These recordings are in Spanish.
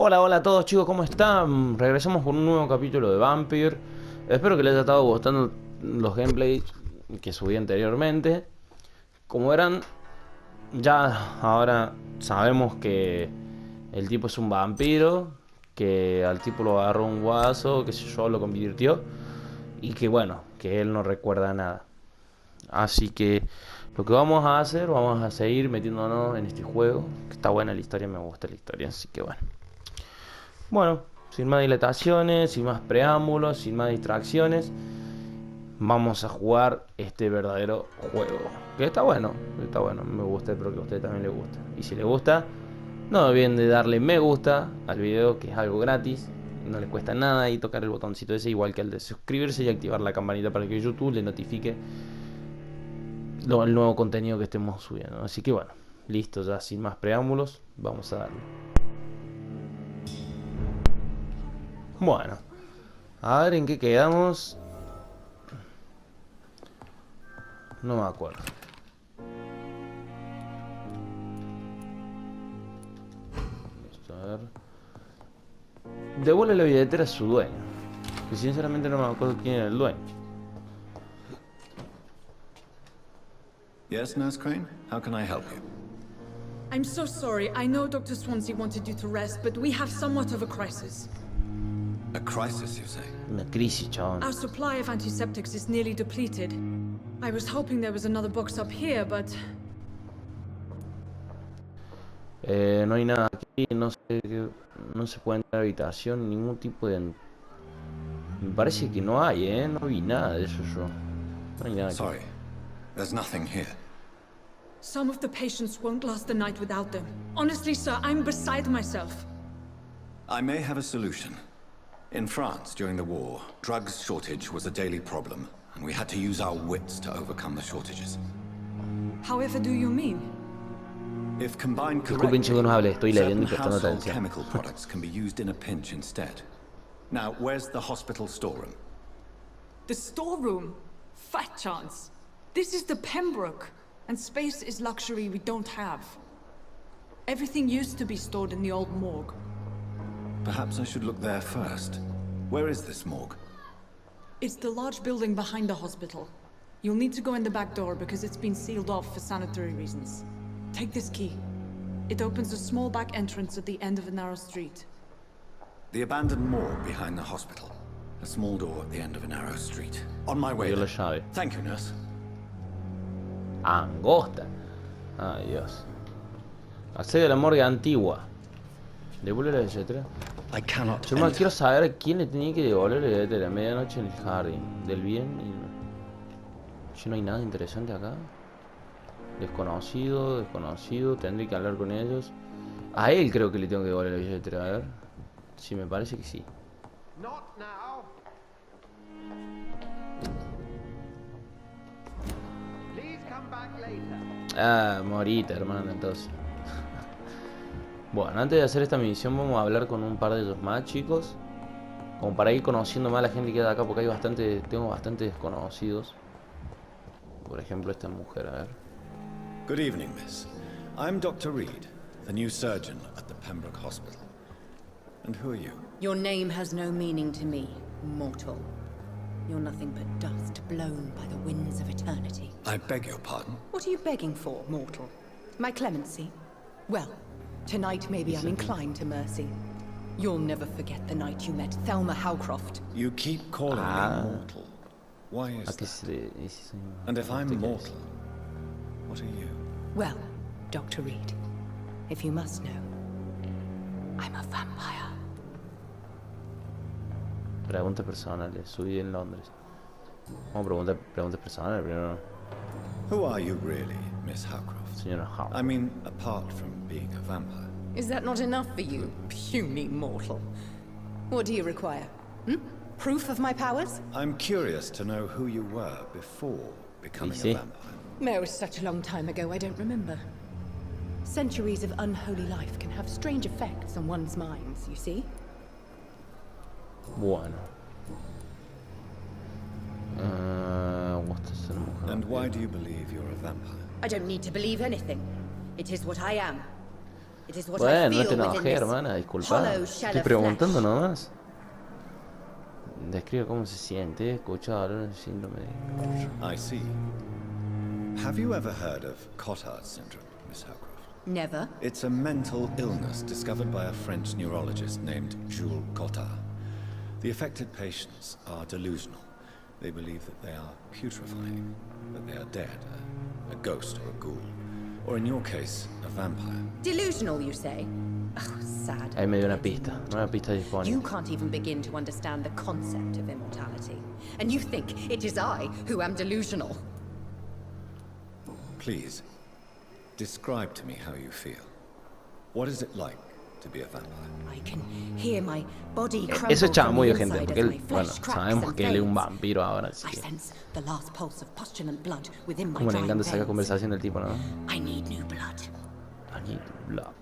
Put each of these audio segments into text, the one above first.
Hola, hola a todos chicos, ¿cómo están? Regresamos con un nuevo capítulo de Vampyr. Espero que les haya estado gustando los gameplays que subí anteriormente. Como verán, ya ahora sabemos que el tipo es un vampiro, que al tipo lo agarró un guaso, que yo lo convirtió, y que bueno, que él no recuerda nada. Así que lo que vamos a hacer, vamos a seguir metiéndonos en este juego, que está buena la historia, me gusta la historia, así que bueno. Bueno, sin más dilataciones, sin más preámbulos, sin más distracciones, vamos a jugar este verdadero juego. Que está bueno, me gusta, espero que a ustedes también les guste. Y si les gusta, no olviden de darle me gusta al video, que es algo gratis, no les cuesta nada, y tocar el botoncito ese, igual que el de suscribirse y activar la campanita para que YouTube le notifique el nuevo contenido que estemos subiendo. Así que bueno, listo, ya sin más preámbulos, vamos a darle. Bueno, a ver en qué quedamos. No me acuerdo. A ver. Devuelve la billetera a su dueño. Que sinceramente no me acuerdo quién era el dueño. Yes, Nurse Crane? How can I help you? I'm so sorry. I know Dr. Swansea wanted you to rest, but we have somewhat of a crisis. A crisis, you say? Una crisis, chabón. Our supply of antiseptics is nearly depleted. I was hoping there was another box up here, but... No hay nada aquí, no se puede entrar a la habitación, ningún tipo de... Me parece que no hay, no vi nada de eso yo. No hay nada aquí. Sorry, there's nothing here. Some of the patients won't last the night without them. Honestly, sir, I'm beside myself. I may have a solution. In France, during the war, drugs shortage was a daily problem, and we had to use our wits to overcome the shortages. However do you mean? If combined Disculpen, chico, no hable, estoy leyendo y prestando household atención. chemical products can be used in a pinch instead. Now, where's the hospital storeroom? The storeroom? Fat chance. This is the Pembroke, and space is luxury we don't have. Everything used to be stored in the old morgue. Perhaps I should look there first. Where is this morgue? It's the large building behind the hospital. You'll need to go in the back door because it's been sealed off for sanitary reasons. Take this key. It opens a small back entrance at the end of a narrow street. The abandoned morgue behind the hospital. A small door at the end of a narrow street. On my way. Dio la llave. Thank you, nurse. Angosta. Ay, Dios. Accede a la morgue antigua. Devuelve la billetera. I cannot. Yo más quiero saber a quién le tenía que devolver la billetera. Medianoche en el jardín. Del bien y... Yo no hay nada interesante acá. Desconocido. Tendré que hablar con ellos. A él creo que le tengo que devolver la billetera. A ver. Sí, me parece que sí. Ah, morita, hermano, entonces. Bueno, antes de hacer esta misión vamos a hablar con un par de ellos más, chicos. Como para ir conociendo más a la gente que queda acá, porque tengo bastante desconocidos. Por ejemplo, esta mujer, a ver. Good evening, miss. I'm Dr. Reed, the new surgeon at the Pembroke Hospital. And who are you? Your name has no meaning to me, mortal. You're nothing but dust blown by the winds of eternity. I beg your pardon? What are you begging for, mortal? My clemency? Well, tonight maybe I'm inclined to mercy. You'll never forget the night you met Thelma Howcroft. You keep calling me mortal. Why is that? And if I'm mortal, what are you? Well, Dr. Reed, if you must know, I'm a vampire. Preguntas personales, subí en Londres. Vamos a preguntas personales primero. Who are you really, Miss Howcroft? Señora Howcroft. I mean, apart from being a vampire. Is that not enough for you, puny mortal? What do you require? Proof of my powers? I'm curious to know who you were before becoming a vampire. It was such a long time ago, I don't remember. Centuries of unholy life can have strange effects on one's minds, you see? Bueno. And why do you believe you're a vampire? I don't need to believe anything. It is what I am. It is what I Bueno, no feel te within enojé, this hermana, disculpa. hollow shell Estoy of preguntando flesh. nomás. Describe cómo se siente. He escuchado hablar del síndrome de... I see. Have you ever heard of Cotard syndrome, Miss Howcroft? Never. It's a mental illness discovered by a French neurologist named Jules Cotard. The affected patients are delusional. They believe that they are putrefying, that they are dead, a ghost or a ghoul. Or in your case, a vampire. Delusional, you say? Oh, sad. Ahí me dio una pista. Una pista You disponible. can't even begin to understand the concept of immortality. And you think it is I who am delusional. Please, describe to me how you feel. What is it like to be a vampire? I can hear my body crumble Eso es from the chamuyo, gente, inside porque as él, my bueno, flesh cracks sabemos and que él es un fades. vampiro ahora, así I que... sense the last pulse of postulant blood within my Como le drying encanta sacar veins. conversación del tipo, ¿no? I need new blood. Aquí, bla.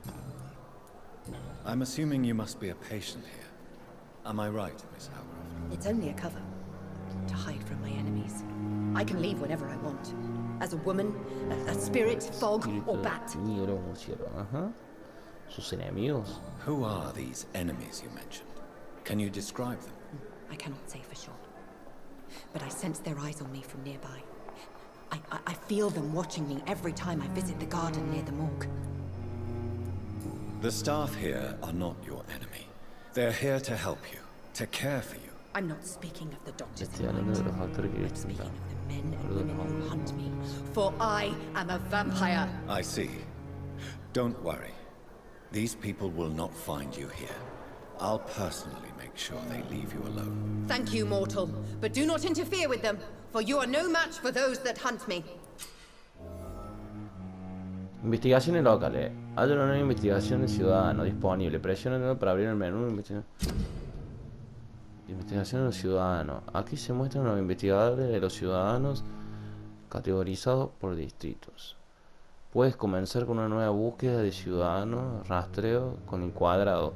I'm assuming you must be a patient here. Am I right, Miss Howcroft? It's only a cover to hide from my enemies. I can leave whenever I want. As a woman, a spirit, fog, or bat. Negro, murciélago, ajá. Sus enemigos. Who are these enemies you mentioned? Can you describe them? I cannot say for sure. But I sense their eyes on me from nearby. I feel them watching me every time I visit the garden near the morgue. The staff here are not your enemy. They're here to help you, to care for you. I'm not speaking of the doctors Estoy in hablando de white. los actores que I'm speaking están. of the men and women who hunt me. For I am a vampire. I see. Don't worry. These people will not find you here. I'll personally make sure they leave you alone. Thank you, mortal. But do not interfere with them, for you are no match for those that hunt me. Investigaciones locales. Hay una nueva investigación de ciudadano disponible. Presiona para abrir el menú. Investigación de los ciudadanos. Aquí se muestran los investigadores de los ciudadanos categorizados por distritos. Puedes comenzar con una nueva búsqueda de ciudadanos, rastreo con el cuadrado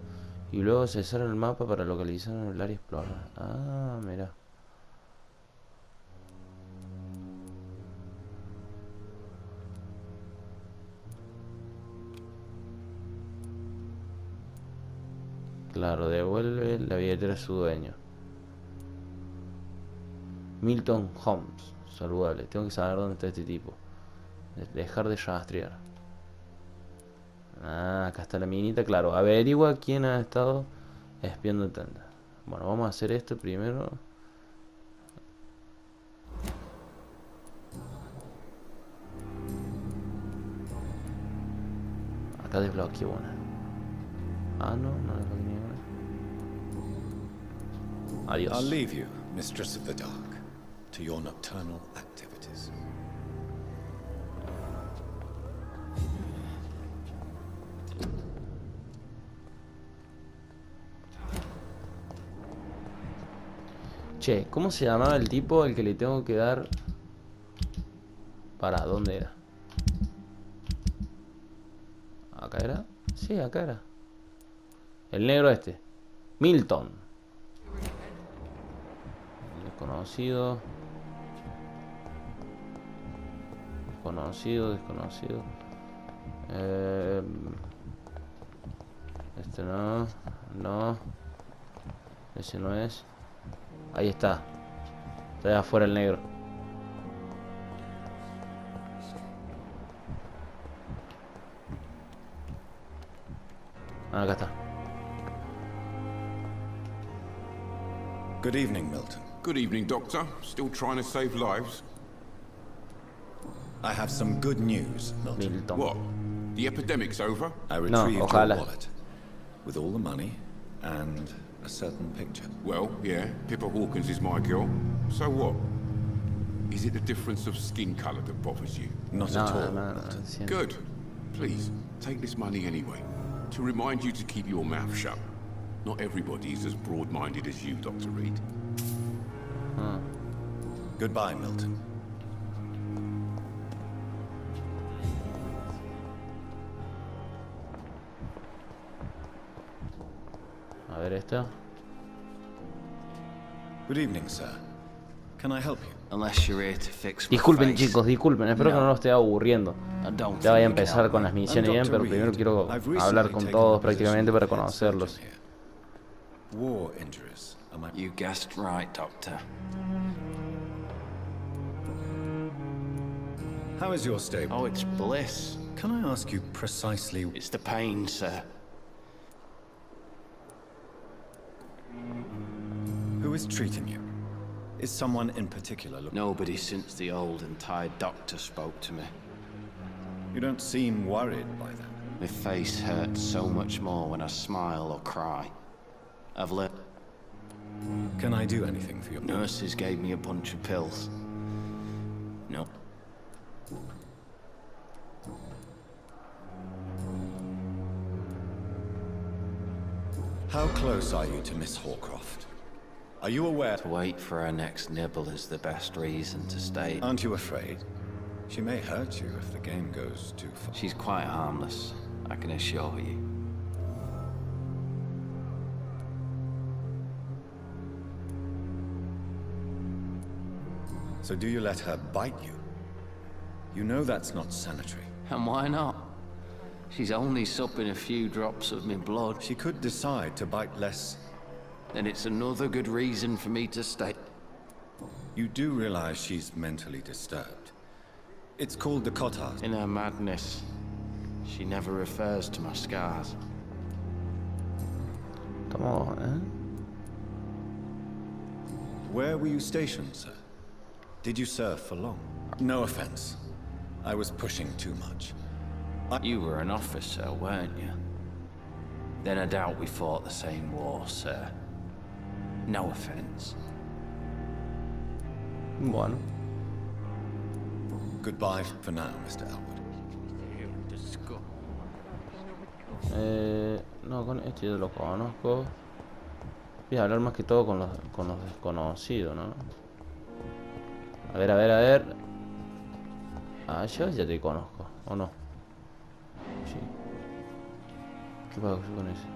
y luego cesar el mapa para localizar el área explorada. Ah, mira. Claro, devuelve la billetera a su dueño. Milton Holmes, saludable. Tengo que saber dónde está este tipo. Dejar de rastrear. Ah, acá está la minita, claro. Averigua quién ha estado espiando en tenda. Bueno, vamos a hacer esto primero. Acá desbloqueé una. Ah, no, no desbloqueé ninguna. Adiós. I'll leave you, Mistress of the Dark, to your nocturnal activities. Che, ¿cómo se llamaba el tipo al que le tengo que dar? ¿Para dónde era? ¿Acá era? Sí, acá era. El negro este. Milton. Desconocido. Desconocido. Este no. No. Ese no es. Ahí está. Está allá afuera el negro. Ah, acá está. Good evening, Milton. Good evening, Doctor. Still trying to save lives? I have some good news, Milton. Milton. What? The epidemic's over? I retrieved your ojalá. wallet with all the money and a certain picture. Well, yeah, Pippa Hawkins is my girl. So what? Is it the difference of skin colour that bothers you? Not No, at all, no, Milton. siempre. Good. Please, take this money anyway. To remind you to keep your mouth shut. Not everybody is as broad-minded as you, Dr. Reed. Goodbye, Milton. A ver esta. Good evening, sir. Can I help you? Unless you're here to fix my Disculpen face. chicos, disculpen, espero que no los esté aburriendo. I don't Ya voy a think you can empezar help con me. las misiones bien, pero primero quiero I've hablar recently con taken todos the position prácticamente of para head conocerlos. surgeon here. War injuries. Am I... You guessed right, Doctor. How is your stay? Oh, it's bliss. Can I ask you precisely? It's the pain, sir. Who is treating you? Is someone in particular looking? Nobody since the old and tired doctor spoke to me. You don't seem worried by that. My face hurts so much more when I smile or cry. I've learned. Can I do anything for you? Nurses gave me a bunch of pills. No. How close are you to Miss Horcroft? Are you aware? To wait for her next nibble is the best reason to stay. Aren't you afraid? She may hurt you if the game goes too far. She's quite harmless, I can assure you. So do you let her bite you? You know that's not sanitary. And why not? She's only supping a few drops of my blood. She could decide to bite less. Then it's another good reason for me to stay. You do realize she's mentally disturbed. It's called the Cotard. In her madness, she never refers to my scars. Come on, Where were you stationed, sir? Did you serve for long? No offense. I was pushing too much. You were an officer, weren't you? Then I doubt we fought the same war, sir. No offense. Bueno. Goodbye for now, Mr. Elwood. No, con este yo lo conozco. Voy a hablar más que todo con los desconocidos, ¿no? A ver, a ver, a ver. Ah, yo ya te conozco, ¿o no? Sí. ¿Qué pasa con ese?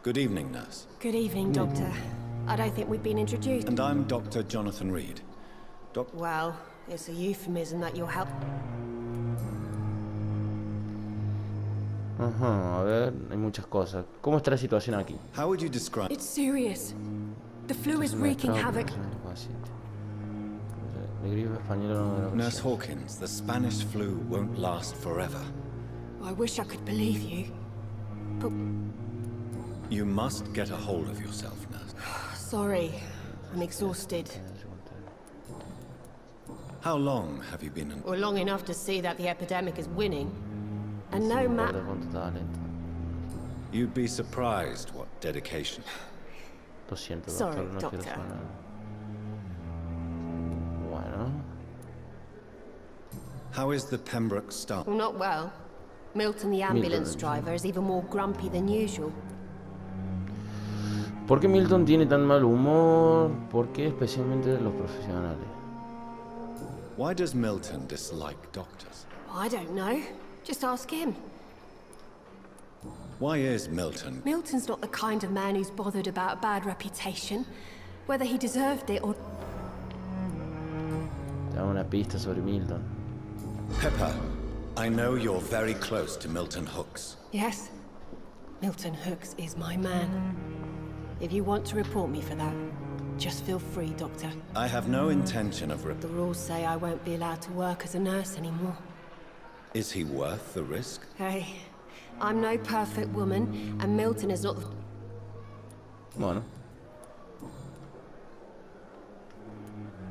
Good evening, nurse. Good evening, Doctor. I don't think we've been introduced. And I'm Dr. Jonathan Reed. Well, it's a euphemism that you'll help. Ajá, a ver, hay muchas cosas. ¿Cómo está la situación aquí? How would you describe... It's serious. The flu is wreaking havoc. Nurse Hawkins, the Spanish flu won't last forever. I wish I could believe you. But You must get a hold of yourself, nurse. sorry, I'm exhausted. How long have you been in... Or long enough to see that the epidemic is winning. And no matter. You'd be surprised what dedication. Lo siento, Sorry, doctor, no quiero doctor. sonar. Bueno. How is the Pembroke staff? Well, not well. Milton, the ambulance driver, is even more grumpy than usual. ¿Por qué Milton tiene tan mal humor? ¿Por qué especialmente los profesionales? Why does Milton dislike doctors? I don't know. Just ask him. Why is Milton... Milton's not the kind of man who's bothered about a bad reputation, whether he deserved it or... Te da una pista sobre Milton. Pepper, I know you're very close to Milton Hooks. Yes, Milton Hooks is my man. If you want to report me for that, just feel free, Doctor. I have no intention of... The rules say I won't be allowed to work as a nurse anymore. Is he worth the risk? Hey, I'm no perfect woman, and Milton is not the... Bueno.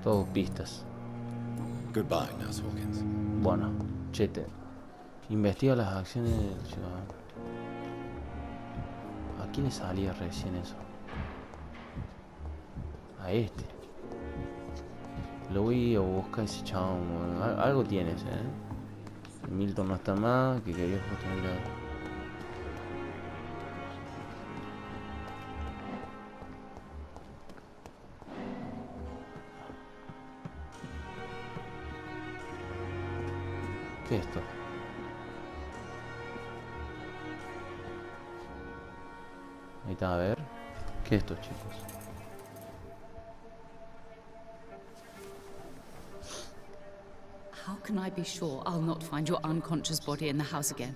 Todos pistas. Goodbye, Nurse Hawkins. Bueno, chete. Investiga las acciones del ciudadano. ¿A quién le salía recién eso? A este. Lo voy a buscar ese chabón. Algo tienes, Milton no está más, que quería justamente... ¿Qué es esto? Ahí está, a ver. ¿Qué es esto, chicos? How can I be sure I'll not find your unconscious body in the house again?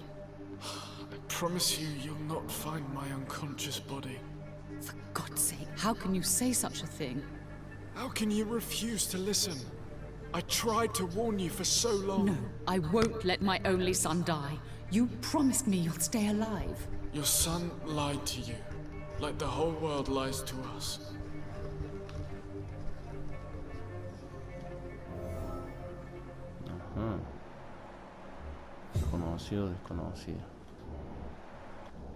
I promise you, you'll not find my unconscious body. For God's sake, how can you say such a thing? How can you refuse to listen? I tried to warn you for so long. No, I won't let my only son die. You promised me you'll stay alive. Your son lied to you, like the whole world lies to us. Desconocido, desconocido.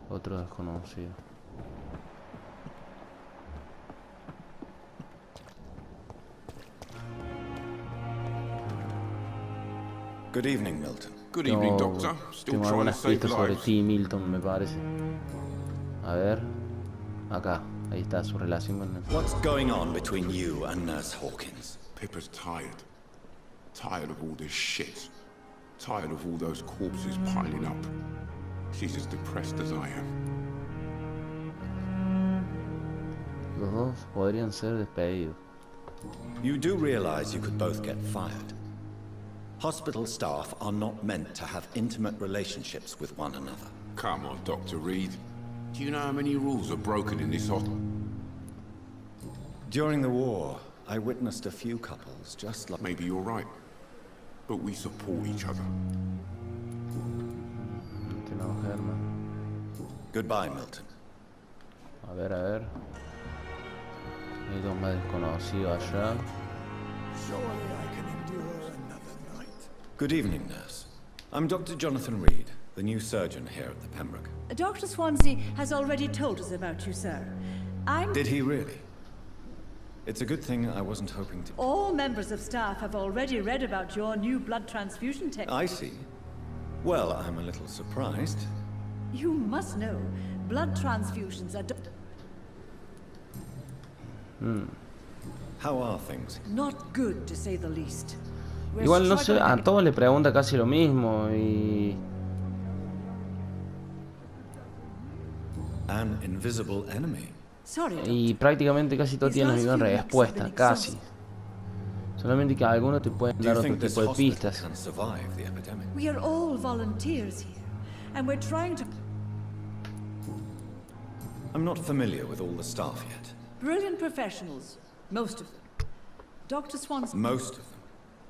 Otro desconocido. Good evening, Milton. Good evening, Doctor. Still Tengo trying to algunas save pistas sobre lives. ti, Milton, me parece. A ver. Acá. Ahí está su relación con el... What's going on between you and Nurse Hawkins? Pippa's tired. Tired of all this shit. Tired of all those corpses piling up. She's as depressed as I am. Los dos podrían ser despedidos. You do realize you could both get fired. Hospital staff are not meant to have intimate relationships with one another. Come on, Dr. Reed. Do you know how many rules are broken in this hospital? During the war, I witnessed a few couples just like... Maybe you're right. But we support each other. Que no, Herman. Goodbye, Milton. A ver, a ver. Hay dos más desconocidos allá. Good evening, nurse. I'm Dr. Jonathan Reed, the new surgeon here at the Pembroke. Dr. Swansea has already told us about you, sir. Did he really? It's a good thing I wasn't hoping to... All members of staff have already read about your new blood transfusion technique. I see. Well, I'm a little surprised. You must know, blood transfusions are How are things? not good, to say the least. We're Igual no sé, a struggling- todos le pregunta casi lo mismo y... An invisible enemy. Sorry, Doctor. Y prácticamente casi todos tienen la misma respuesta, casi. Solamente que algunos te pueden Do dar you otro think this tipo de hospital pistas. can survive the epidemic? We are all volunteers here, and we're trying to... I'm not familiar with all the staff yet. Brilliant professionals, most of them. Dr. Swansea, Most of them.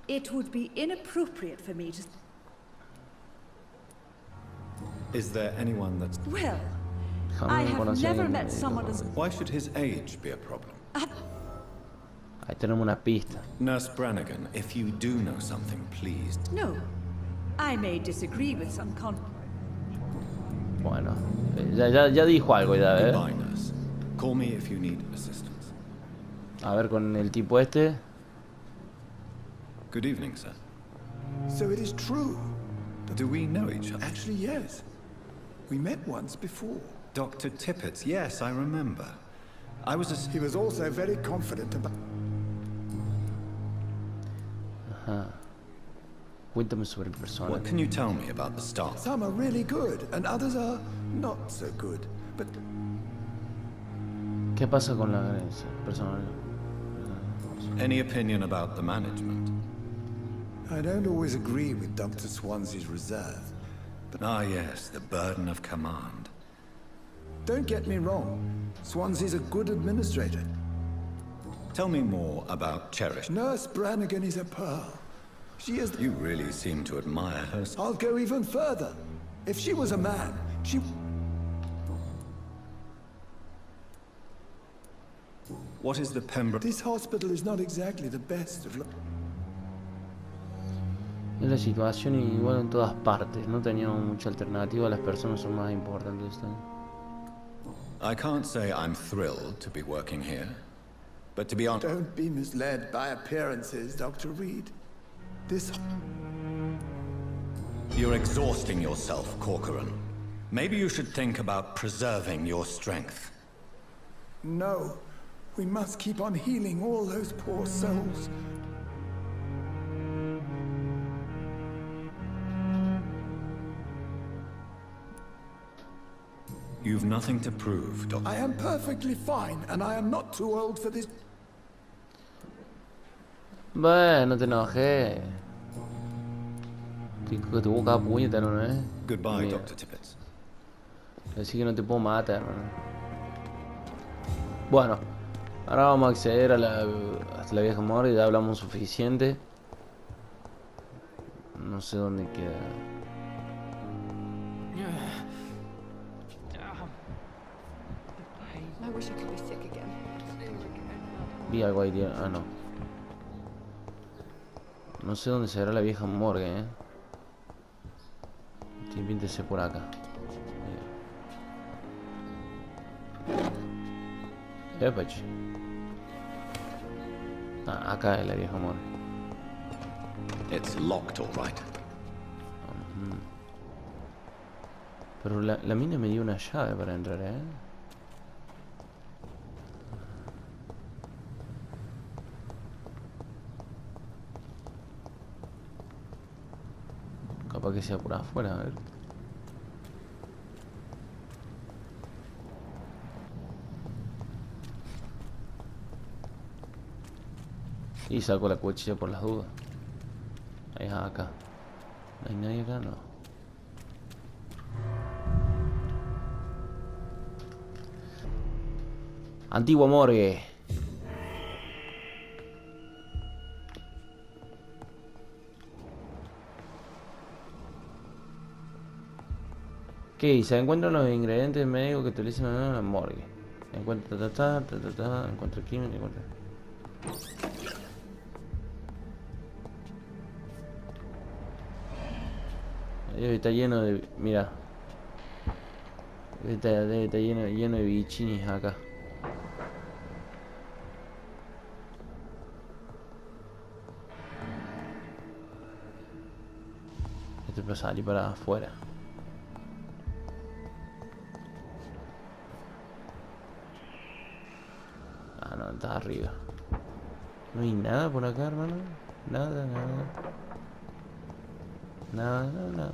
it would be inappropriate for me to... Is there anyone that's... Well, I Jamás have conocí a never alguien met médico, someone ¿no? as... Why should his age be a problem? Ahí tenemos una pista. Nurse Brannigan, if you do know something, please. No. I may disagree with some Bueno, ya dijo algo ya, Goodbye, nurse. Call me if you need assistance. A ver con el tipo este. Good evening, sir. So it is true. Do we know each other? Actually, yes. We met once before. Dr. Tippett, yes, I remember. I was a... He was also very confident about... Ajá. Cuéntame sobre el personaje. What can you tell me about the staff? Some are really good, and others are not so good. But ¿Qué pasa con la ese personaje? Any opinion about the management? I don't always agree with Dr. Swansea's reserve. Ah, yes, the burden of command. Don't get me wrong. Swansea's a good administrator. Tell me more about Cherish. Nurse Brannigan is a pearl. She is... You really seem to admire her. I'll go even further. If she was a man, she... What is the Pembroke? This hospital is not exactly the best of... Es la situación igual en todas partes. No teníamos mucha alternativa. Las personas son más importantes. I can't say I'm thrilled to be working here, but to be honest... Don't be misled by appearances, Dr. Reed. This... You're exhausting yourself, Corcoran. Maybe you should think about preserving your strength. No. We must keep on healing all those poor souls. You've nothing to prove, Doctor. I am perfectly fine, and I am not too old for this. Bueno, no te enojes. Que te busca puñetero, ¿no? Goodbye, Dr. Tippett. Así que no te puedo matar, hermano. Bueno, ahora vamos a acceder a hasta la vieja morgue. Ya hablamos suficiente. No sé dónde queda. I wish I could be sick again. Vi algo ahí, tío. Ah, no. No sé dónde será la vieja morgue, Píntese por acá. Epach. Ah, acá es la vieja morgue. It's locked, all right. Pero la mina me dio una llave para entrar, Capaz que sea por afuera, a ver. Y saco la cuchilla por las dudas. Ahí es acá. ¿No hay nadie acá? No. Antigua morgue. ¿Qué? Se encuentran los ingredientes médicos que utilizan en la morgue. Encuentra encuentra química, encuentra. Está lleno de... Mira. Está lleno de bichinis acá. Este puede salir para afuera. Ah, no, está arriba. No hay nada por acá, hermano. Nada. Nada.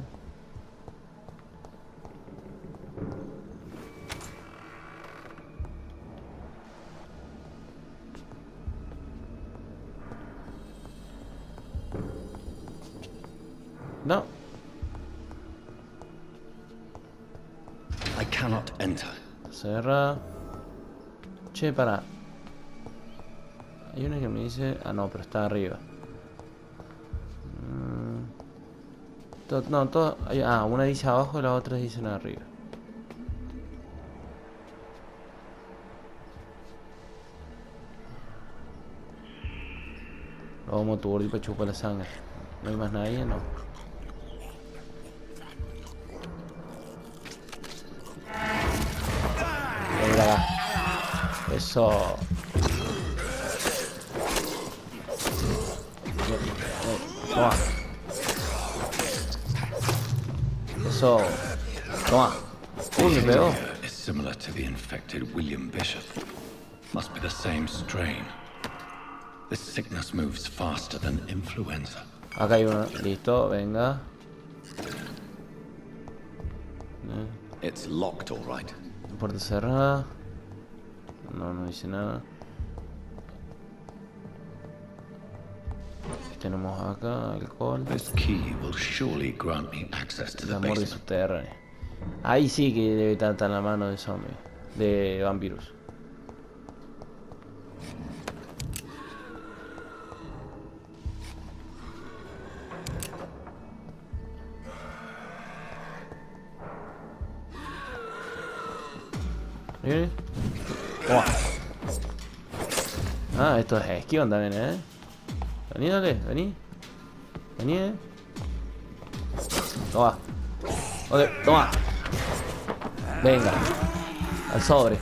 No. I cannot enter. Cerra. Che, para. Hay una que me dice... Ah, no, pero está arriba. No, todo... una dice abajo y la otra dicen arriba. Lo vamos a turbir para chupar la sangre. No hay más nadie, no. Venga. Eso. Toma. Eso. Toma. Me pegó. Is similar to the infected William Bishop. Must be the same strain. This sickness moves faster than influenza. Acá hay uno. Listo, venga. It's locked, all right. Puerta cerrada. No dice nada. Tenemos acá alcohol. This key will surely grant me access to the La morgue basement. subterránea. Ahí sí que debe estar en la mano de zombie. De vampiros. ¿Viene? Toma. Ah, esto es esquión también, Vení, dale, vení. Vení, Toma. Ok, toma. Venga. Al sobre.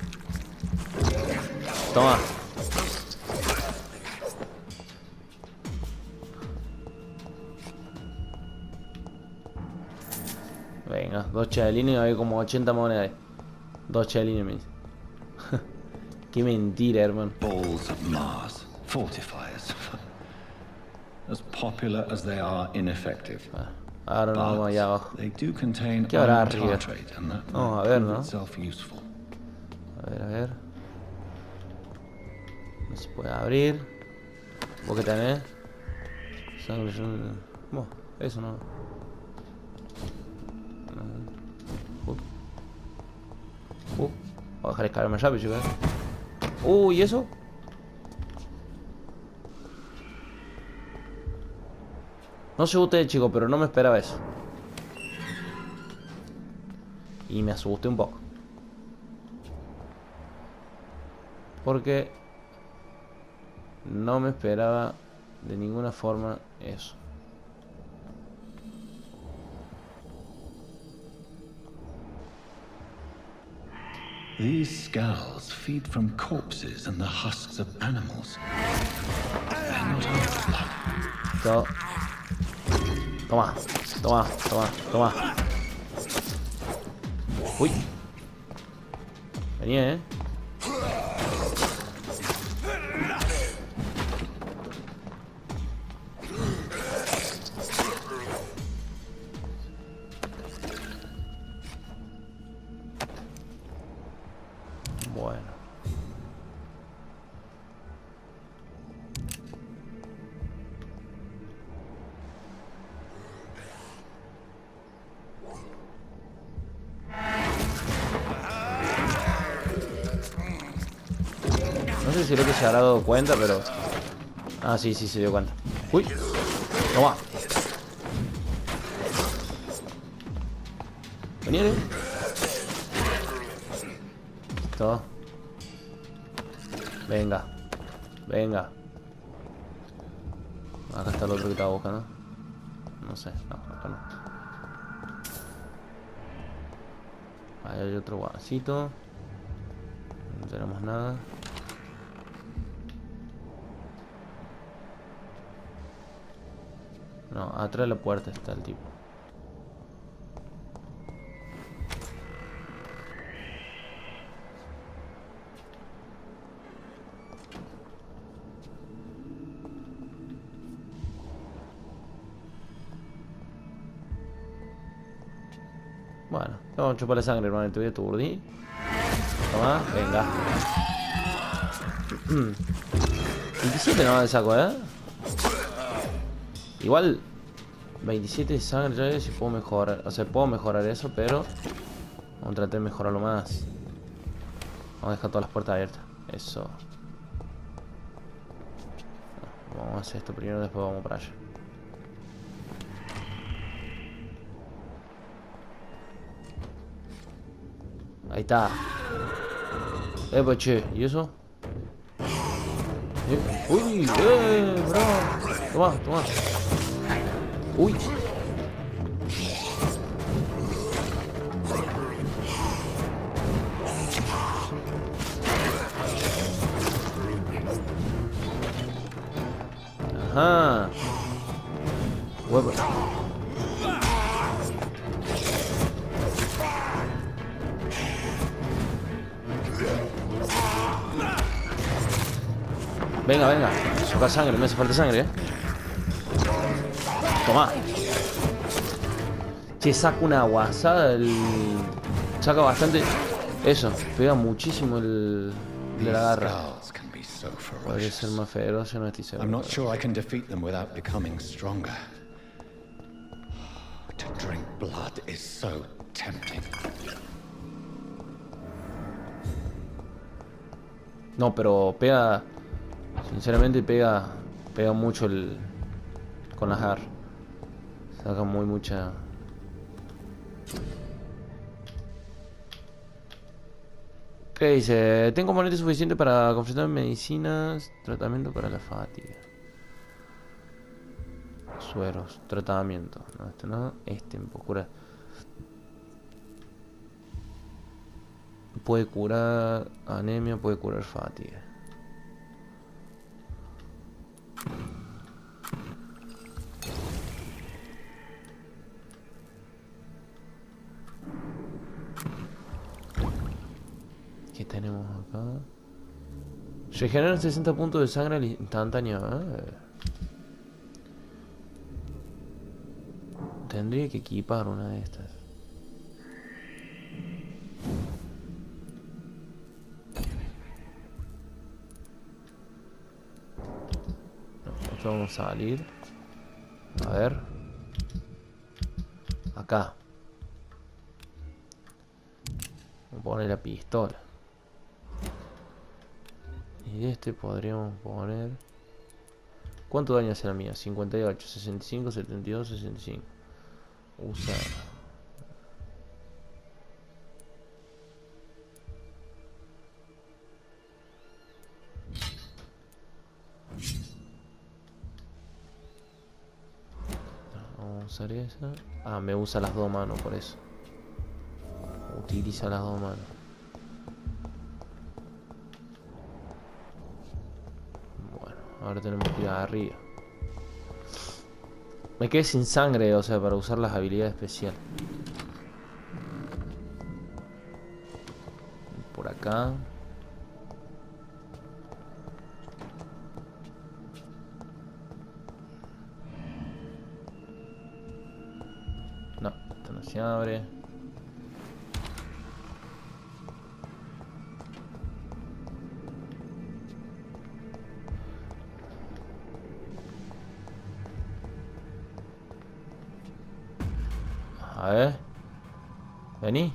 Toma. Venga, 2 chelines y hay como 80 monedas. 2 chelines me dice. Qué mentira, hermano. Balls of Mars. Fortifiers. As popular as they are ineffective. Ahora no vamos allá abajo. They do contain ¿Qué habrá iron arriba? tartrate, and that Vamos a might ver, prove ¿no? itself useful. A ver. No se puede abrir. ¿Vos qué tenés? Sangre. Bueno, eso no. Voy a dejar escalar más rápido, chicos. ¿Y eso? No sé ustedes, chicos, pero no me esperaba eso. Y me asusté un poco. Porque no me esperaba de ninguna forma eso. These skulls feed from corpses and the husks of animals. They're not out of blood. Toma. Uy. Venía, Bueno. No sé si lo que se habrá dado cuenta, pero... Ah, sí, se dio cuenta. Uy. Toma. Vení. Todo. Venga. Acá está el otro que estaba buscando. No sé, no, acá no. Ahí hay otro guasito. No tenemos nada. No, atrás de la puerta está el tipo. Bueno, vamos a chupar la sangre, hermano. Te voy a aturdir. Toma, venga. 27 nomás de saco, Igual 27 de sangre, ya veo si puedo mejorar. O sea, puedo mejorar eso, pero vamos a tratar de mejorarlo más. Vamos a dejar todas las puertas abiertas. Eso. Vamos a hacer esto primero, después vamos para allá. Ahí está. Pues che, ¿y eso? Uy, bro. Toma. Uy. Ajá. Huevo. Venga. Saca sangre, me hace falta sangre, Toma. Che, saca una guasada. Saca bastante. Eso, pega muchísimo el de la garra. Podría ser más feroz, no estoy seguro. I'm not sure I can defeat them without becoming stronger. To drink blood is so tempting. No, pero pega. Sinceramente pega mucho con las garras. Saca mucha. ¿Qué dice? Tengo componentes suficientes para confeccionar medicinas, tratamiento para la fatiga. Sueros, tratamiento. No, este no. Este me puede curar. Puede curar anemia, puede curar fatiga. ¿Qué tenemos acá? Regeneran 60 puntos de sangre instantánea. Tendría que equipar una de estas. Nosotros vamos a salir. A ver. Acá. Vamos a poner la pistola. Y este podríamos poner... ¿Cuánto daño hace la mía? 58, 65, 72, 65. Usar. Vamos a usar esa. Ah, me usa las dos manos por eso. Utiliza las dos manos. Bueno, ahora tenemos que ir arriba. Me quedé sin sangre, o sea, para usar las habilidades especiales. Por acá. No, esto no se abre. A ver. Vení.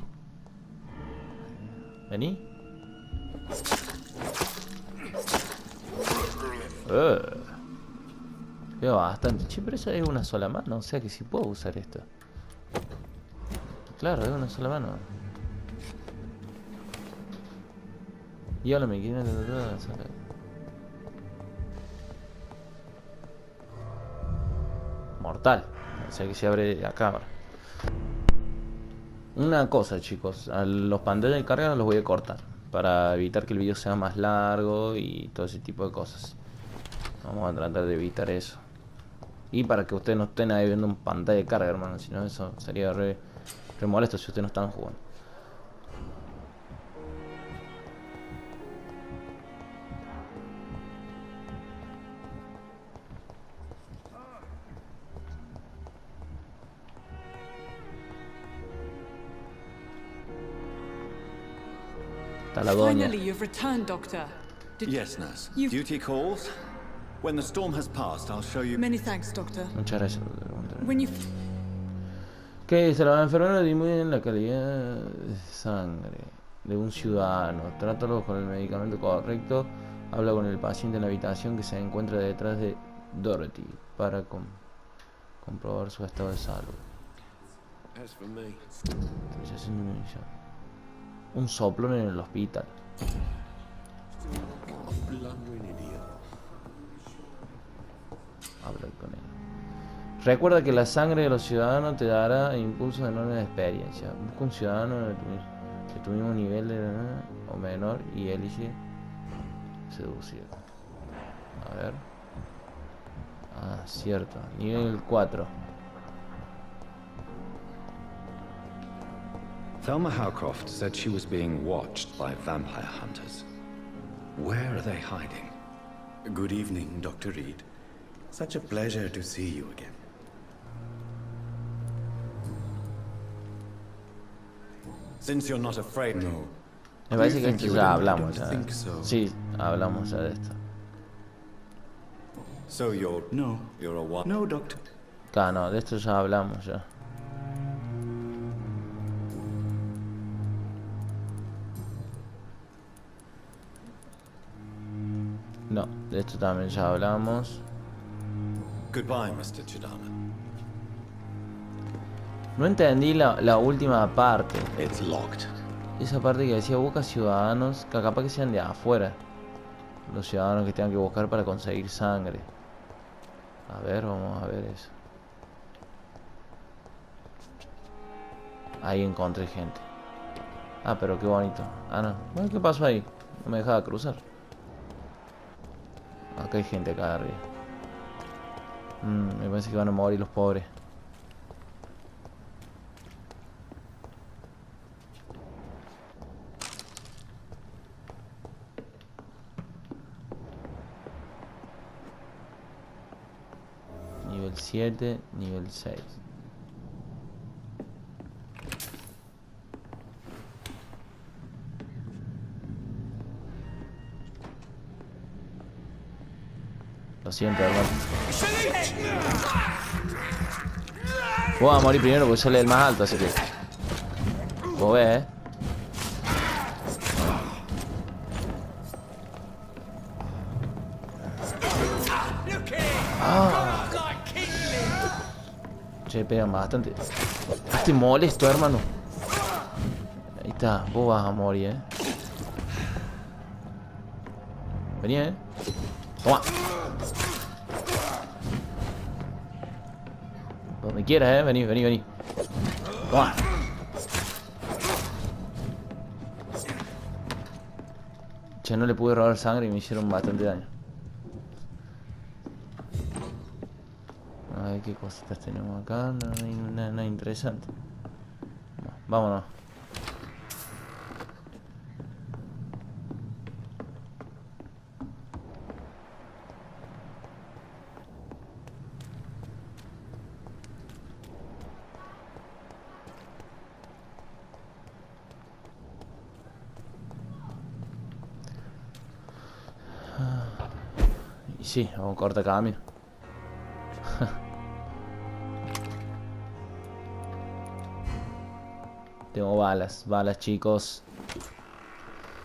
Vení. Veo bastante. Che, pero eso es una sola mano. O sea que sí puedo usar esto. Claro, es una sola mano. Y ahora me quieren sacar. Mortal. O sea que se abre acá ahora. Una cosa, chicos, a los pantallas de carga los voy a cortar para evitar que el video sea más largo y todo ese tipo de cosas. Vamos a tratar de evitar eso. Y para que ustedes no estén ahí viendo un pantalla de carga, hermano, si no eso sería re molesto si ustedes no están jugando. Está la doña. Finally, you've returned, Doctor. Yes, nurse. Duty calls. When the storm has passed, I'll show you. Many thanks, Doctor. Muchas gracias. When you... ¿Qué dice? Los enfermeros disminuyen la calidad de sangre de un ciudadano. Trátalo con el medicamento correcto. Habla con el paciente en la habitación que se encuentra detrás de Dorothy para comprobar su estado de salud. Un soplón en el hospital. Habla con él. Recuerda que la sangre de los ciudadanos te dará impulsos de enormes experiencias. Busca un ciudadano de tu mismo nivel o menor y elige seducir. A ver. Ah, cierto. Nivel 4. Thelma Howcroft said she was being watched by vampire hunters. Where are they hiding? Good evening, Dr. Reed. Such a pleasure to see you again. Since you're not afraid, No. Me parece que esto ya hablamos. I don't think so. Sí, hablamos ya de esto. So you're a what? No, Doctor. Claro, no, de esto ya hablamos ya. No, de esto también ya hablamos. Goodbye, Mr. Chidama. No entendí la última parte. It's locked. Esa parte que decía busca ciudadanos, que capaz que sean de afuera. Los ciudadanos que tengan que buscar para conseguir sangre. A ver, vamos a ver eso. Ahí encontré gente. Ah, pero qué bonito. Ah, no. Bueno, ¿qué pasó ahí? No me dejaba cruzar. Acá hay gente acá arriba. Me parece que van a morir los pobres. Nivel 7, nivel 6. Lo siento, hermano. Vos vas a morir primero porque sale el más alto, así que... Vos ves, Ah. Che, pegan bastante. Este molesto, hermano. Ahí está, vos vas a morir, Vení, Toma. Donde quieras, vení, vení, vení. Toma. Che, no le pude robar sangre y me hicieron bastante daño. A ver qué cositas tenemos acá. No hay nada interesante. Vámonos. Y sí, vamos a cortar camino. Tengo balas, chicos.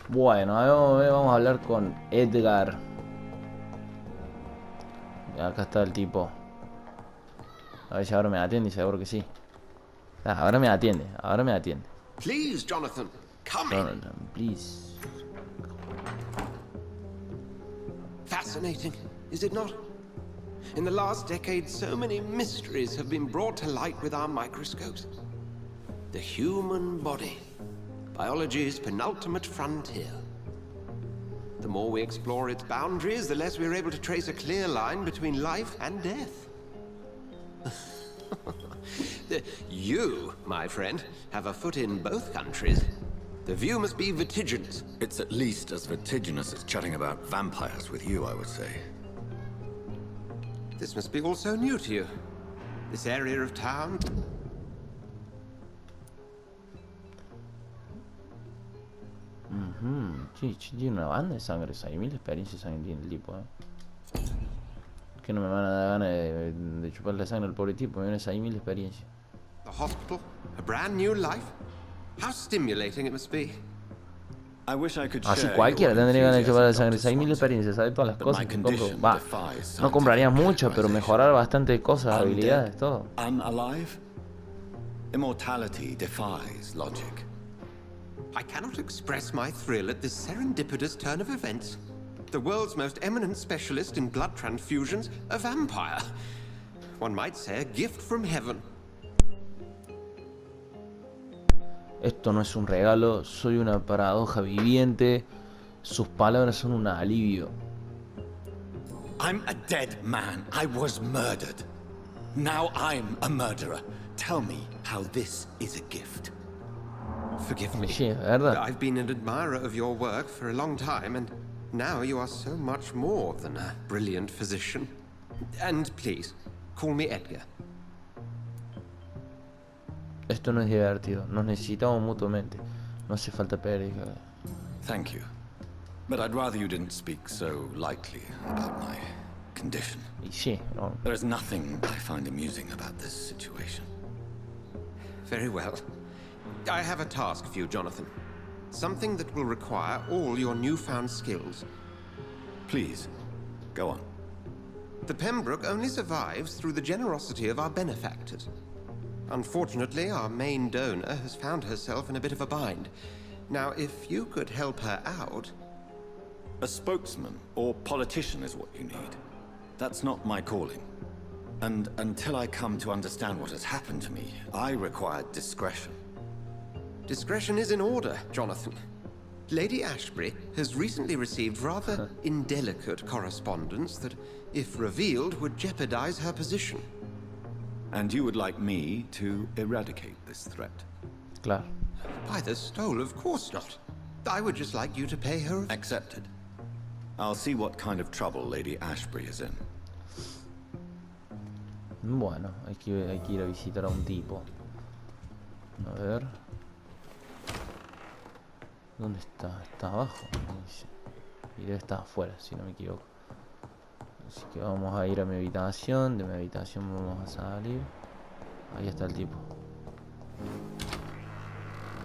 Bueno, vamos a hablar con Edgar. Acá está el tipo. A ver si ahora me atiende, seguro que sí. Ahora me atiende, Please, Jonathan, come Jonathan, please. Fascinating, is it not? In the last decade, so many mysteries have been brought to light with our microscopes. The human body, biology's penultimate frontier. The more we explore its boundaries, the less we're able to trace a clear line between life and death. You, my friend, have a foot in both countries. The view must be vertiginous. It's at least as vertiginous as chatting about vampires with you, I would say. This must be all so new to you. This area of town. Sí, tiene una banda de sangre, 6000 experiencias sangre tiene el tipo, Que no me van a dar ganas de chuparle la sangre al pobre tipo, me viene 6000 experiencias. The hospital, a brand new life. How stimulating it must be. I wish I could Así cualquiera tendría ganas de chupar la sangre, 6000 experiencias, ¿sabes? Todas las cosas que compro. Va, no compraría mucho, pero mejorar bastante cosas, habilidades, todo. Unalive? Immortality defies logic. I cannot express my thrill at this serendipitous turn of events. The world's most eminent specialist in blood transfusions, a vampire. One might say a gift from heaven. Esto no es un regalo, soy una paradoja viviente. Sus palabras son un alivio. I'm a dead man. I was murdered. Now I'm a murderer. Tell me how this is a gift. Forgive me. Sí, ¿verdad? I've been an admirer of your work for a long time, and now you are so much more than a brilliant physician. And please, call me Edgar. Esto no es divertido, nos necesitamos mutuamente. No hace falta pedir. Thank you. But I'd rather you didn't speak so lightly about my condition. Y sí, no. There is nothing I find amusing about this situation. Very well. I have a task for you, Jonathan. Something that will require all your newfound skills. Please, go on. The Pembroke only survives through the generosity of our benefactors. Unfortunately, our main donor has found herself in a bit of a bind. Now, if you could help her out... A spokesman or politician is what you need. That's not my calling. And until I come to understand what has happened to me, I require discretion. Discretion is in order, Jonathan. Lady Ashbury has recently received rather indelicate correspondence that, if revealed, would jeopardize her position. And you would like me to eradicate this threat? Claro. By the stole, of course not. I would just like you to pay her... Accepted. I'll see what kind of trouble Lady Ashbury is in. Bueno, hay que ir a visitar a un tipo. A ver. ¿Dónde está? Está abajo. Y debe estar afuera, si no me equivoco. Así que vamos a ir a mi habitación. De mi habitación vamos a salir. Ahí está el tipo.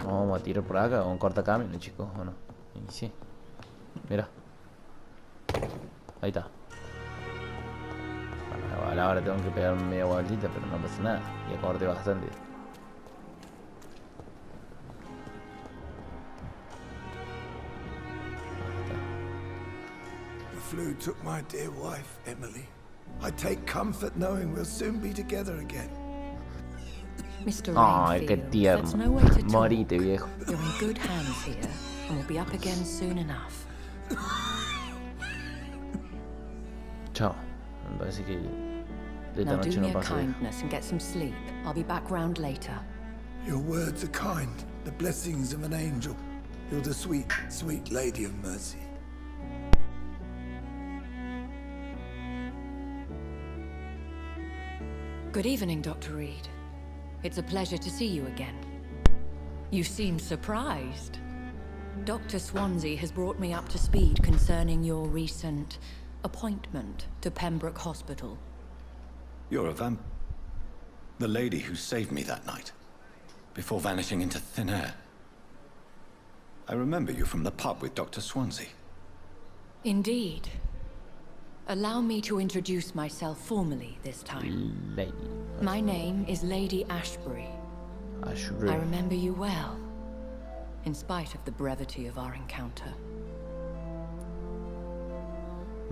Vamos a tirar por acá, un cortacamino, chicos, ¿o no? Y sí. Mira. Ahí está. Bueno, ahora tengo que pegar media vueltita, pero no pasa nada. Y acordé bastante. The flu took my dear wife, Emily. I take comfort knowing we'll soon be together again. Mr. Ay, qué Rainfield, tierno. that's no way to talk. Morite, viejo. You're in good hands here, and we'll be up again soon enough. Chao. Me parece que de esta Now do noche no me a pasa. kindness and get some sleep. I'll be back round later. Your words are kind, the blessings of an angel. You're the sweet, sweet lady of mercy. Good evening, Dr. Reed. It's a pleasure to see you again. You seem surprised. Dr. Swansea has brought me up to speed concerning your recent appointment to Pembroke Hospital. You're a vamp... The lady who saved me that night, before vanishing into thin air. I remember you from the pub with Dr. Swansea. Indeed. Allow me to introduce myself formally this time. Lady. My name is Lady Ashbury. Ashbury. I remember you well, in spite of the brevity of our encounter.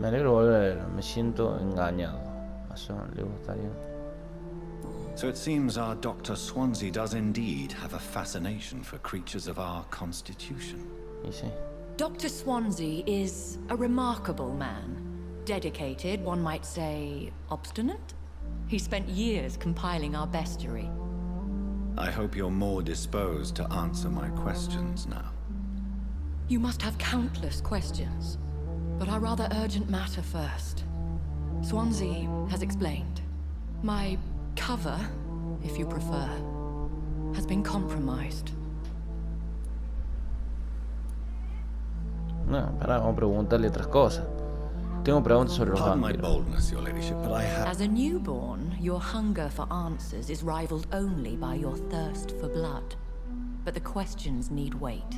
Me alegro volver. Me siento engañado. Eso le gustaría. So it seems our Dr. Swansea does indeed have a fascination for creatures of our constitution. Y sí. Dr. Swansea is a remarkable man. Dedicated, one might say, obstinate? He spent years compiling our bestiary. I hope you're more disposed to answer my questions now. You must have countless questions, but our rather urgent matter first. Swansea has explained. My cover, if you prefer, has been compromised. No, pará, vamos a preguntarle otras cosas. Tengo preguntas sobre los Pardon my vampiros. boldness, your ladyship, but I have... As a newborn, your hunger for answers is rivaled only by your thirst for blood. But the questions need wait.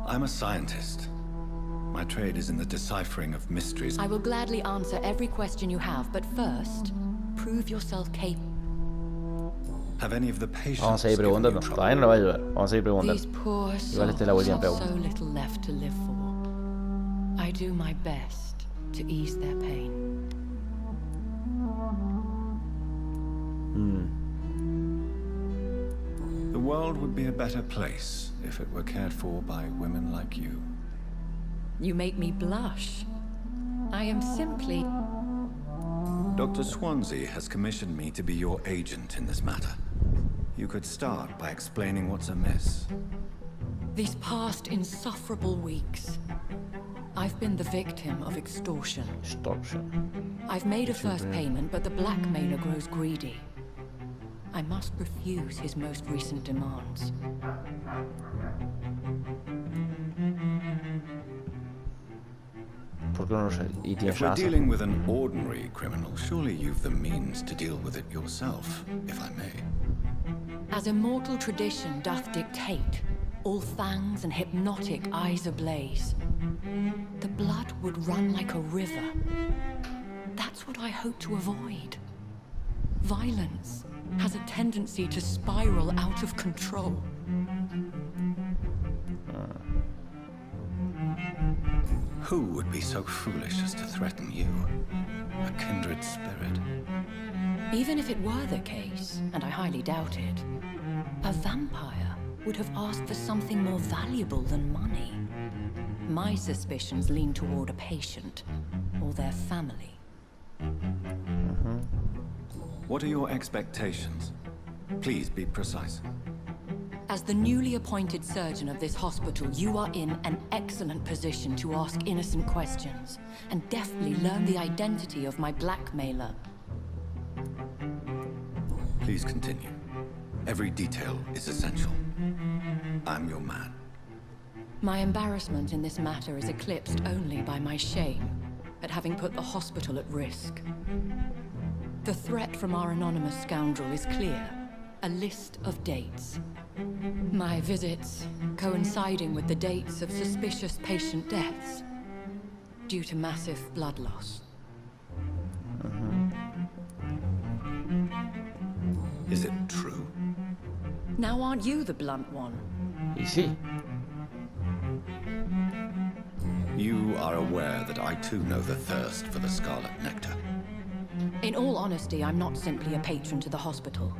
I'm a scientist. My trade is in the deciphering of mysteries. I will gladly answer every question you have, but first, prove yourself capable. Have any of the patients Vamos a seguir given you preguntando. trouble? Todavía no lo va a ayudar. Vamos a seguir preguntando. These poor Igual esta es la souls última have pregunta. so little left to live for. I do my best to ease their pain. The world would be a better place if it were cared for by women like you. You make me blush. I am simply... Dr. Swansea has commissioned me to be your agent in this matter. You could start by explaining what's amiss. These past insufferable weeks, I've been the victim of extortion. Extortion. I've made a first payment, but the blackmailer grows greedy. I must refuse his most recent demands. ¿Por qué no lo sé? Y tienes If we're razón. dealing with an ordinary criminal, surely you've the means to deal with it yourself, if I may. As immortal tradition doth dictate, all fangs and hypnotic eyes ablaze, the blood would run like a river. That's what I hope to avoid. Violence has a tendency to spiral out of control. Who would be so foolish as to threaten you? A kindred spirit. Even if it were the case, and I highly doubt it, a vampire would have asked for something more valuable than money. My suspicions lean toward a patient or their family. What are your expectations? Please be precise. As the newly appointed surgeon of this hospital, you are in an excellent position to ask innocent questions and deftly learn the identity of my blackmailer. Please continue. Every detail is essential. I'm your man. My embarrassment in this matter is eclipsed only by my shame. at having put the hospital at risk. The threat from our anonymous scoundrel is clear. A list of dates. My visits coinciding with the dates of suspicious patient deaths due to massive blood loss. Is it true? Now aren't you the blunt one? Y sí. You are aware that I too know the thirst for the scarlet nectar. In all honesty, I'm not simply a patron to the hospital.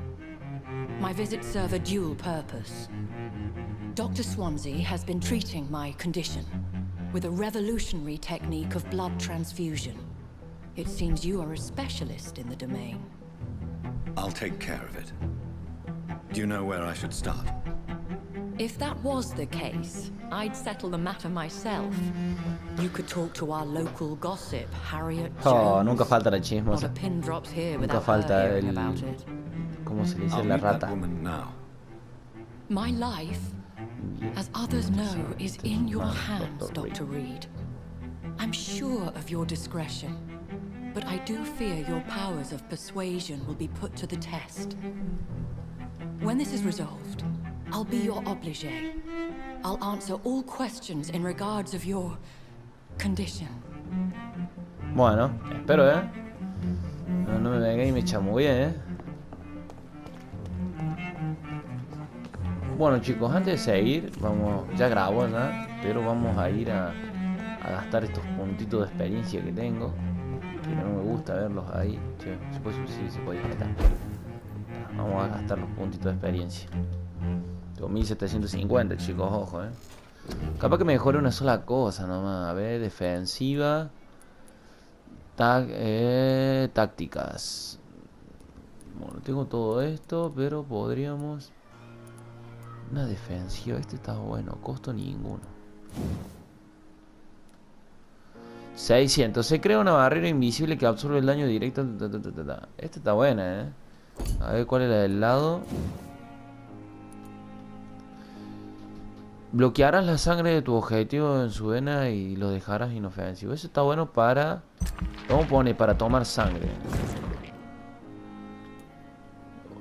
My visits serve a dual purpose. Dr. Swansea has been treating my condition with a revolutionary technique of blood transfusion. It seems you are a specialist in the domain. I'll take care of it. Do you know where I should start? If that was the case, I'd settle the matter myself. You could talk to our local gossip, Harriet Jones. Nunca falta la Not chismosa. a pin drops here Nunca without falta her hearing el... about it. ¿Cómo se le dice? I'll La meet that rata. woman now. My life, as others know, is in your hands, Dr. Reed. I'm sure of your discretion, but I do fear your powers of persuasion will be put to the test. When this is resolved, I'll be your obligé. I'll answer all questions in regards of your condition. Bueno, espero, No me venga y me chamugue, Bueno, chicos, antes de seguir, vamos, ya grabo, ¿verdad? Pero vamos a ir a gastar estos puntitos de experiencia que tengo. Que no me gusta verlos ahí. Che, sí, se podía quitar. Vamos a gastar los puntitos de experiencia. Tengo 1750, chicos, ojo, Capaz que me mejore una sola cosa nomás. A ver, defensiva. Tácticas. Bueno, tengo todo esto, pero podríamos... Una defensiva, este está bueno, costo ninguno. 600, se crea una barrera invisible que absorbe el daño directo. Esta está buena, A ver cuál es la del lado. Bloquearás la sangre de tu objetivo en su vena y lo dejarás inofensivo. Eso está bueno para... ¿Cómo pone? Para tomar sangre.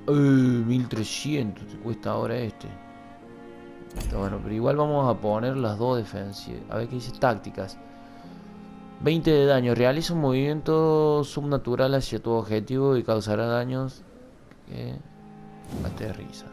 1300 te cuesta ahora este. Está bueno, pero igual vamos a poner las dos defensivas. A ver qué dice tácticas. 20 de daño. Realiza un movimiento subnatural hacia tu objetivo y causará daños que aterrizan.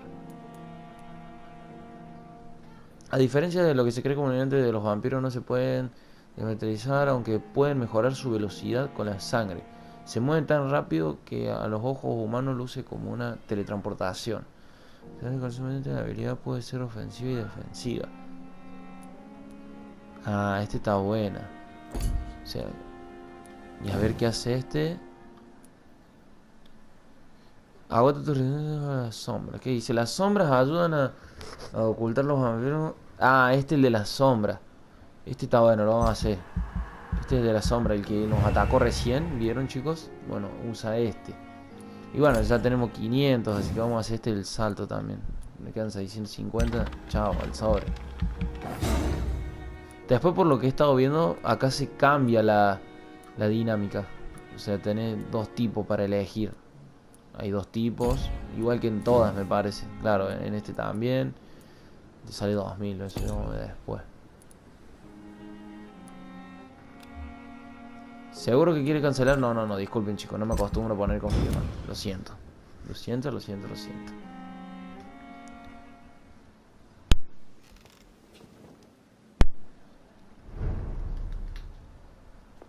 A diferencia de lo que se cree comúnmente de los vampiros, no se pueden desmaterializar, aunque pueden mejorar su velocidad con la sangre. Se mueven tan rápido que a los ojos humanos luce como una teletransportación. La habilidad puede ser ofensiva y defensiva. Ah, este está buena. O sea, y a ver qué hace este. Agota tus resistencias a las sombras. ¿Qué dice? Las sombras ayudan a ocultar los vampiros. Ah, este es el de las sombras. Este está bueno, lo vamos a hacer. Este es el de la sombra, el que nos atacó recién. ¿Vieron, chicos? Bueno, usa este. Y bueno, ya tenemos 500, así que vamos a hacer este del salto también. Me quedan 650. Chao, al sobre. Después, por lo que he estado viendo, acá se cambia la dinámica. O sea, tenés dos tipos para elegir. Hay dos tipos, igual que en todas, me parece. Claro, en este también. Te sale 2000, eso lo vamos a ver después. ¿Seguro que quiere cancelar? No, disculpen, chicos, no me acostumbro a poner confirmar. Lo siento. Lo siento.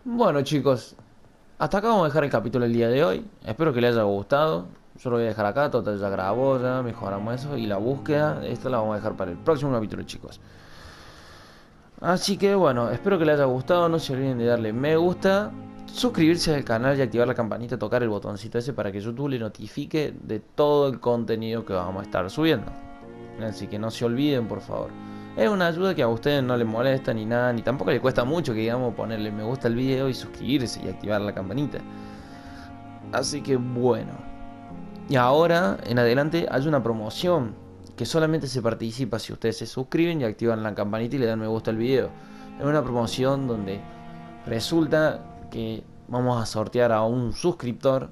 Bueno, chicos, hasta acá vamos a dejar el capítulo del día de hoy. Espero que les haya gustado. Yo lo voy a dejar acá, total ya grabó, ya mejoramos eso. Y la búsqueda, esta la vamos a dejar para el próximo capítulo, chicos. Así que bueno, espero que les haya gustado. No se olviden de darle me gusta, suscribirse al canal y activar la campanita, tocar el botoncito ese para que YouTube le notifique de todo el contenido que vamos a estar subiendo. Así que no se olviden, por favor. Es una ayuda que a ustedes no les molesta ni nada, ni tampoco les cuesta mucho que digamos ponerle me gusta al video y suscribirse y activar la campanita. Así que bueno. Y ahora en adelante hay una promoción que solamente se participa si ustedes se suscriben y activan la campanita y le dan me gusta al video. Es una promoción donde resulta que vamos a sortear a un suscriptor.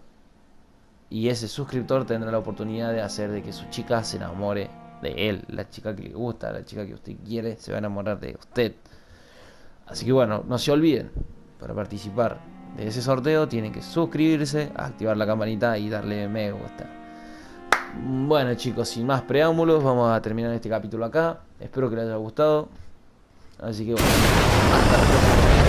Y ese suscriptor tendrá la oportunidad de hacer de que su chica se enamore de él. La chica que le gusta, la chica que usted quiere, se va a enamorar de usted. Así que bueno, no se olviden, para participar de ese sorteo tienen que suscribirse, activar la campanita y darle me gusta. Bueno chicos, sin más preámbulos, vamos a terminar este capítulo acá. Espero que les haya gustado. Así que bueno, hasta la próxima.